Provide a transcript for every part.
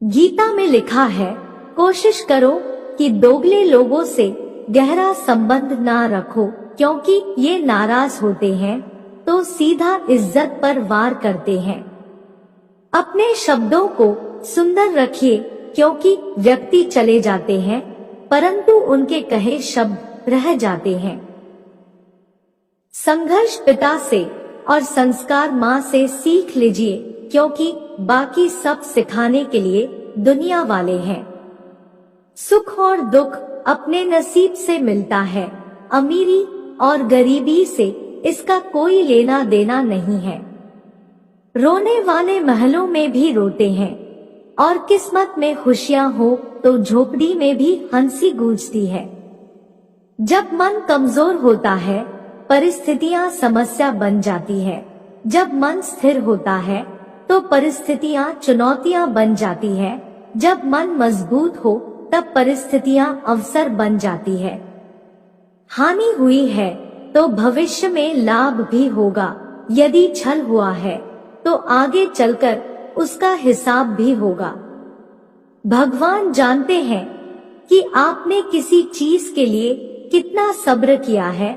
गीता में लिखा है, कोशिश करो कि दोगले लोगों से गहरा संबंध ना रखो, क्योंकि ये नाराज होते हैं तो सीधा इज्जत पर वार करते हैं। अपने शब्दों को सुंदर रखिए, क्योंकि व्यक्ति चले जाते हैं परंतु उनके कहे शब्द रह जाते हैं। संघर्ष पिता से और संस्कार माँ से सीख लीजिए, क्योंकि बाकी सब सिखाने के लिए दुनिया वाले हैं। सुख और दुख अपने नसीब से मिलता है, अमीरी और गरीबी से इसका कोई लेना देना नहीं है। रोने वाले महलों में भी रोते हैं और किस्मत में खुशियां हो तो झोपड़ी में भी हंसी गूंजती है। जब मन कमजोर होता है परिस्थितियां समस्या बन जाती है, जब मन स्थिर होता है तो परिस्थितियां चुनौतियां बन जाती है, जब मन मजबूत हो तब परिस्थितियां अवसर बन जाती है। हानि हुई है तो भविष्य में लाभ भी होगा, यदि छल हुआ है तो आगे चलकर उसका हिसाब भी होगा। भगवान जानते हैं कि आपने किसी चीज के लिए कितना सब्र किया है,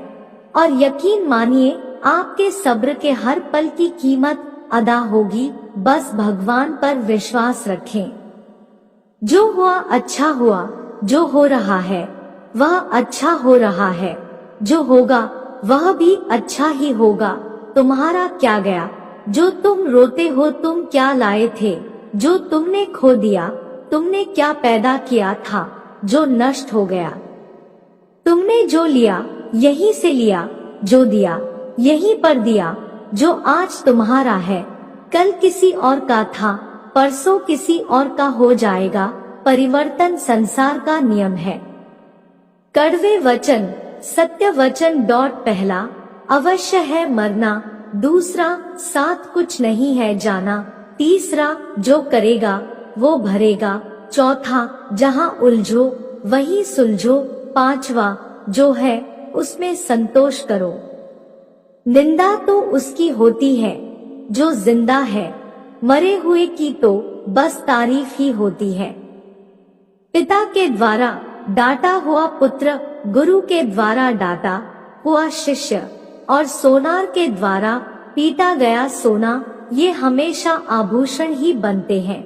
और यकीन मानिए आपके सब्र के हर पल की कीमत अदा होगी। बस भगवान पर विश्वास रखें। जो हुआ अच्छा हुआ, जो हो रहा है वह अच्छा हो रहा है, जो होगा वह भी अच्छा ही होगा। तुम्हारा क्या गया, जो तुम रोते हो तुम क्या लाए थे, जो तुमने खो दिया तुमने क्या पैदा किया था जो नष्ट हो गया। तुमने जो लिया यहीं से लिया, जो दिया यहीं पर दिया। जो आज तुम्हारा है कल किसी और का था, परसों किसी और का हो जाएगा। परिवर्तन संसार का नियम है। कड़वे वचन सत्य वचन। पहला, अवश्य है मरना। दूसरा, साथ कुछ नहीं है जाना। तीसरा, जो करेगा वो भरेगा। चौथा, जहाँ उलझो वहीं सुलझो। पांचवा, जो है उसमें संतोष करो। निंदा तो उसकी होती है जो जिंदा है, मरे हुए की तो बस तारीफ ही होती है। पिता के द्वारा डांटा हुआ पुत्र, गुरु के द्वारा डांटा हुआ शिष्य और सोनार के द्वारा पीटा गया सोना, ये हमेशा आभूषण ही बनते हैं।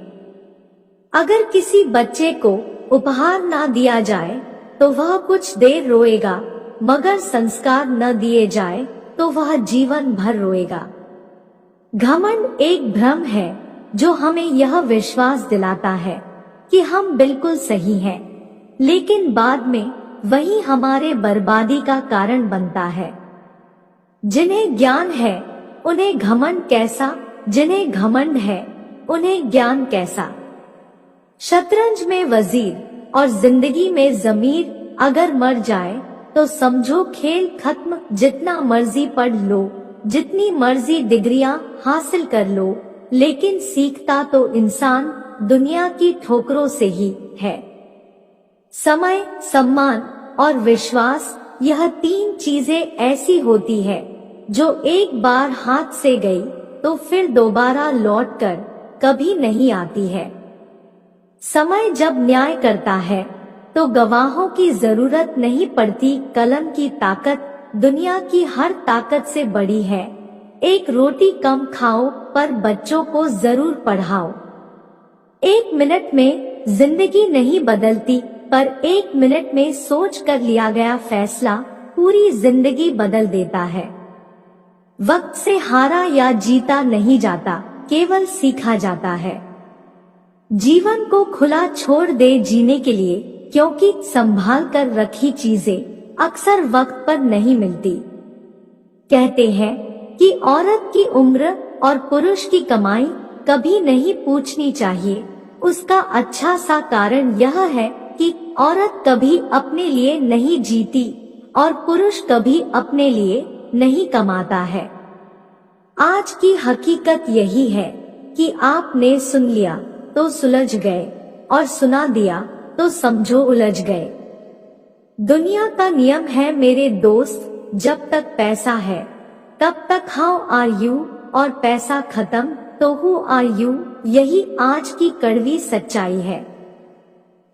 अगर किसी बच्चे को उपहार ना दिया जाए तो वह कुछ देर रोएगा, मगर संस्कार न दिए जाए तो वह जीवन भर रोएगा। घमंड एक भ्रम है जो हमें यह विश्वास दिलाता है कि हम बिल्कुल सही हैं, लेकिन बाद में वही हमारे बर्बादी का कारण बनता है। जिन्हें ज्ञान है उन्हें घमंड कैसा, जिन्हें घमंड है उन्हें ज्ञान कैसा। शतरंज में वजीर और जिंदगी में जमीर अगर मर जाए तो समझो खेल खत्म। जितना मर्जी पढ़ लो, जितनी मर्जी डिग्रियां हासिल कर लो, लेकिन सीखता तो इंसान दुनिया की ठोकरों से ही है। समय, सम्मान और विश्वास, यह तीन चीजें ऐसी होती है जो एक बार हाथ से गई तो फिर दोबारा लौटकर कभी नहीं आती है। समय जब न्याय करता है तो गवाहों की जरूरत नहीं पड़ती। कलम की ताकत दुनिया की हर ताकत से बड़ी है। एक रोटी कम खाओ पर बच्चों को जरूर पढ़ाओ। एक मिनट में जिंदगी नहीं बदलती, पर एक मिनट में सोच कर लिया गया फैसला पूरी जिंदगी बदल देता है। वक्त से हारा या जीता नहीं जाता, केवल सीखा जाता है। जीवन को खुला छोड़ दे जीने के लिए, क्योंकि संभाल कर रखी चीजें अक्सर वक्त पर नहीं मिलती। कहते हैं कि औरत की उम्र और पुरुष की कमाई कभी नहीं पूछनी चाहिए। उसका अच्छा सा कारण यह है कि औरत कभी अपने लिए नहीं जीती और पुरुष कभी अपने लिए नहीं कमाता है। आज की हकीकत यही है कि आपने सुन लिया तो सुलझ गए और सुना दिया तो समझो उलझ गए। दुनिया का नियम है मेरे दोस्त, जब तक पैसा है तब तक हाउ आर यू, और पैसा खत्म तो हु आर यू, यही आज की कड़वी सच्चाई है।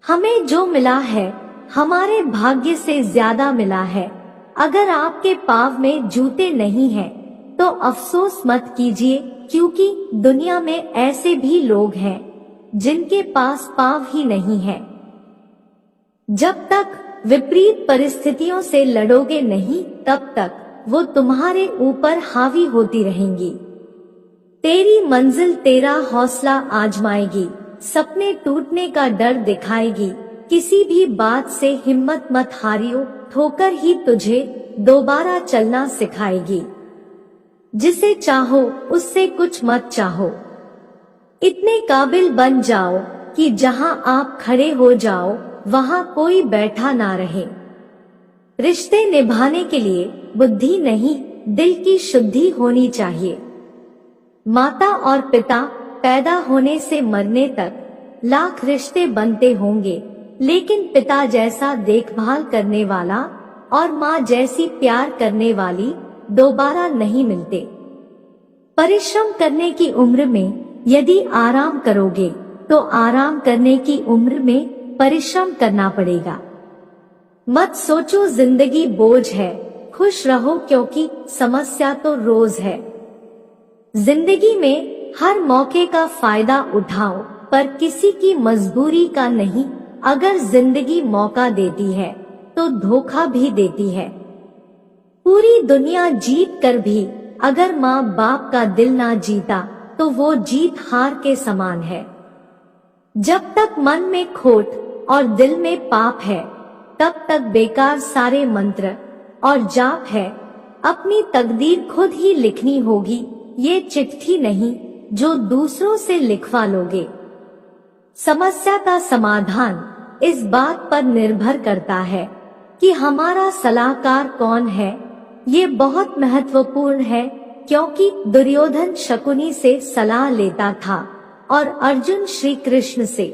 हमें जो मिला है हमारे भाग्य से ज्यादा मिला है। अगर आपके पाँव में जूते नहीं हैं, तो अफसोस मत कीजिए, क्योंकि दुनिया में ऐसे भी लोग हैं जिनके पास पाँव ही नहीं है। जब तक विपरीत परिस्थितियों से लड़ोगे नहीं, तब तक वो तुम्हारे ऊपर हावी होती रहेंगी। तेरी मंजिल तेरा हौसला आजमाएगी, सपने टूटने का डर दिखाएगी। किसी भी बात से हिम्मत मत हारियो, ठोकर ही तुझे दोबारा चलना सिखाएगी। जिसे चाहो उससे कुछ मत चाहो, इतने काबिल बन जाओ कि जहां आप खड़े हो जाओ वहां कोई बैठा ना रहे। रिश्ते निभाने के लिए बुद्धि नहीं, दिल की शुद्धि होनी चाहिए। माता और पिता पैदा होने से मरने तक लाख रिश्ते बनते होंगे, लेकिन पिता जैसा देखभाल करने वाला और माँ जैसी प्यार करने वाली दोबारा नहीं मिलते। परिश्रम करने की उम्र में यदि आराम करोगे, तो आराम करने की उम्र में परिश्रम करना पड़ेगा। मत सोचो जिंदगी बोझ है, खुश रहो क्योंकि समस्या तो रोज है। जिंदगी में हर मौके का फायदा उठाओ, पर किसी की मजबूरी का नहीं। अगर जिंदगी मौका देती है तो धोखा भी देती है। पूरी दुनिया जीत कर भी अगर माँ बाप का दिल ना जीता, तो वो जीत हार के समान है। जब तक मन में खोट और दिल में पाप है, तब तक बेकार सारे मंत्र और जाप है। अपनी तकदीर खुद ही लिखनी होगी, ये चिट्ठी नहीं जो दूसरों से लिखवा लोगे। समस्या का समाधान इस बात पर निर्भर करता है कि हमारा सलाहकार कौन है। ये बहुत महत्वपूर्ण है, क्योंकि दुर्योधन शकुनी से सलाह लेता था और अर्जुन श्री कृष्ण से।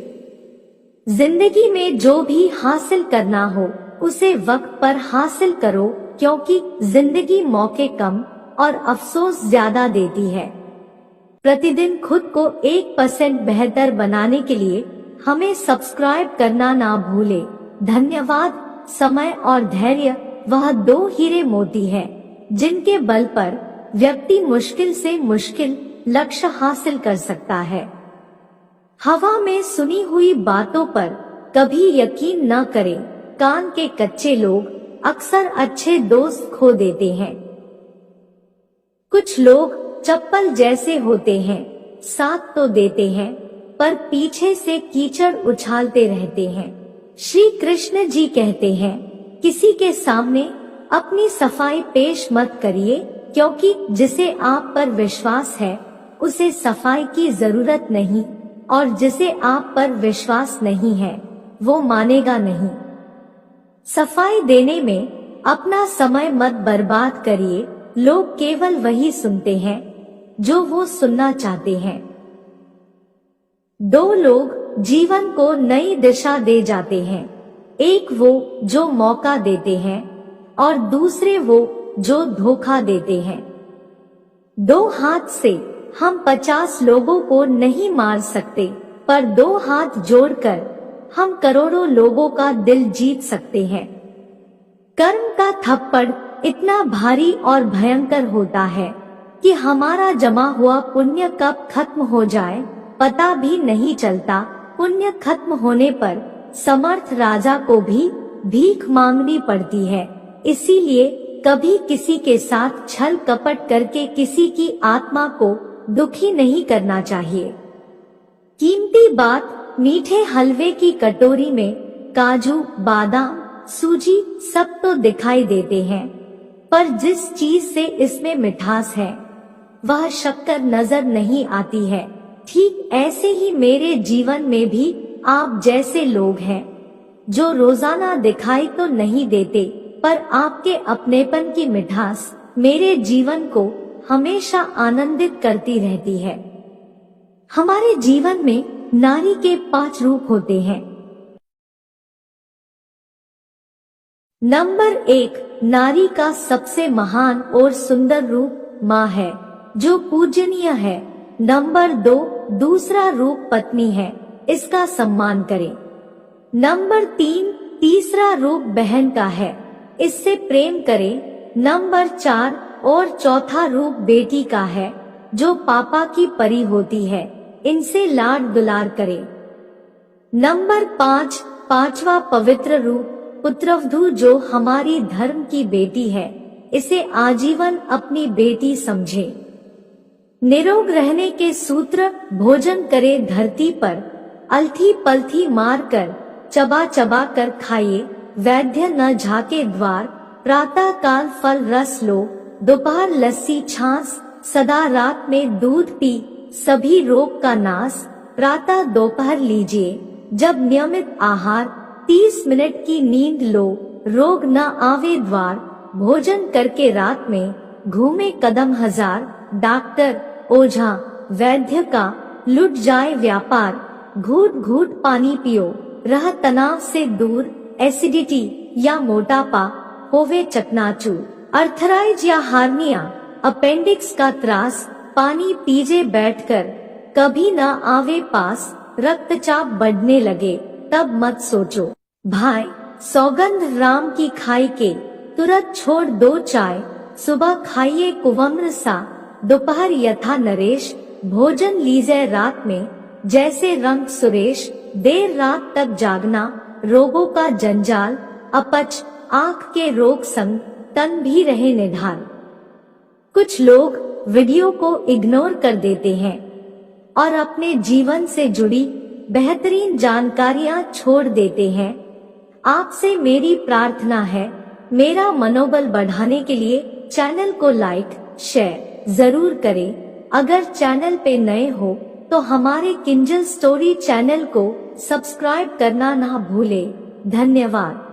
जिंदगी में जो भी हासिल करना हो उसे वक्त पर हासिल करो, क्योंकि जिंदगी मौके कम और अफसोस ज्यादा देती है। प्रतिदिन खुद को 1% बेहतर बनाने के लिए हमें सब्सक्राइब करना ना भूले। धन्यवाद। समय और धैर्य वह 2 हीरे मोती हैं, जिनके बल पर व्यक्ति मुश्किल से मुश्किल लक्ष्य हासिल कर सकता है। हवा में सुनी हुई बातों पर कभी यकीन न करें। कान के कच्चे लोग अक्सर अच्छे दोस्त खो देते हैं। कुछ लोग चप्पल जैसे होते हैं, साथ तो देते हैं पर पीछे से कीचड़ उछालते रहते हैं। श्री कृष्ण जी कहते हैं, किसी के सामने अपनी सफाई पेश मत करिए, क्योंकि जिसे आप पर विश्वास है उसे सफाई की जरूरत नहीं, और जिसे आप पर विश्वास नहीं है वो मानेगा नहीं। सफाई देने में अपना समय मत बर्बाद करिए। लोग केवल वही सुनते हैं जो वो सुनना चाहते हैं। 2 लोग जीवन को नई दिशा दे जाते हैं, एक वो जो मौका देते हैं और दूसरे वो जो धोखा देते हैं। 2 हाथ से हम 50 लोगों को नहीं मार सकते, पर 2 हाथ जोड़कर हम करोड़ों लोगों का दिल जीत सकते हैं। कर्म का थप्पड़ इतना भारी और भयंकर होता है कि हमारा जमा हुआ पुण्य कब खत्म हो जाए पता भी नहीं चलता। पुण्य खत्म होने पर समर्थ राजा को भी भीख मांगनी पड़ती है। इसीलिए कभी किसी के साथ छल कपट करके किसी की आत्मा को दुखी नहीं करना चाहिए। कीमती बात, मीठे हलवे की कटोरी में काजू, बादाम, सूजी सब तो दिखाई देते हैं, पर जिस चीज से इसमें मिठास है वह शक्कर नजर नहीं आती है। ठीक ऐसे ही मेरे जीवन में भी आप जैसे लोग हैं जो रोजाना दिखाई तो नहीं देते, पर आपके अपनेपन की मिठास मेरे जीवन को हमेशा आनंदित करती रहती है। हमारे जीवन में नारी के 5 रूप होते हैं। नंबर 1, नारी का सबसे महान और सुंदर रूप माँ है, जो पूजनीय है। नंबर 2, दूसरा रूप पत्नी है, इसका सम्मान करें। नंबर 3, तीसरा रूप बहन का है, इससे प्रेम करें। नंबर 4 और चौथा रूप बेटी का है, जो पापा की परी होती है, इनसे लाड दुलार करें। नंबर 5, पांचवा पवित्र रूप पुत्रवधू, जो हमारी धर्म की बेटी है, इसे आजीवन अपनी बेटी समझे। निरोग रहने के सूत्र, भोजन करे धरती पर, अलथी पलथी मार कर, चबा चबा कर खाइए, वैद्य न झाके द्वार, प्रातः काल फल रस लो, दोपहर लस्सी छाछ, सदा रात में दूध पी, सभी रोग का नाश, प्रातः दोपहर लीजिए, जब नियमित आहार, 30 मिनट की नींद लो, रोग न आवे द्वार, भोजन करके रात में, घूमे कदम हजार, डॉक्टर ओझा वैद्य का लुट जाए व्यापार, घूट घूट पानी पियो, रह तनाव से दूर, एसिडिटी या मोटापा, होवे चकनाचूर, अर्थराइज या हार्निया, अपेंडिक्स का त्रास, पानी पीजे बैठकर, कभी न आवे पास, रक्तचाप बढ़ने लगे, तब मत सोचो। भाई, सौगंध राम की खाई के, तुरंत छोड़ दो चाय, सुबह खाइए कुवम्र सा, दोपहर यथा नरेश, भोजन लीजिए रात में, जैसे रंग सुरेश, देर रात तक जागना, रोगों का जंजाल, अपच, आंख के रोग संग, तन भी रहे निढाल। कुछ लोग वीडियो को इग्नोर कर देते हैं और अपने जीवन से जुड़ी बेहतरीन जानकारियां छोड़ देते हैं। आपसे मेरी प्रार्थना है, मेरा मनोबल बढ़ाने के लिए चैनल को लाइक शेयर जरूर करें। अगर चैनल पे नए हो तो हमारे किंजल स्टोरी चैनल को सब्सक्राइब करना ना भूलें। धन्यवाद।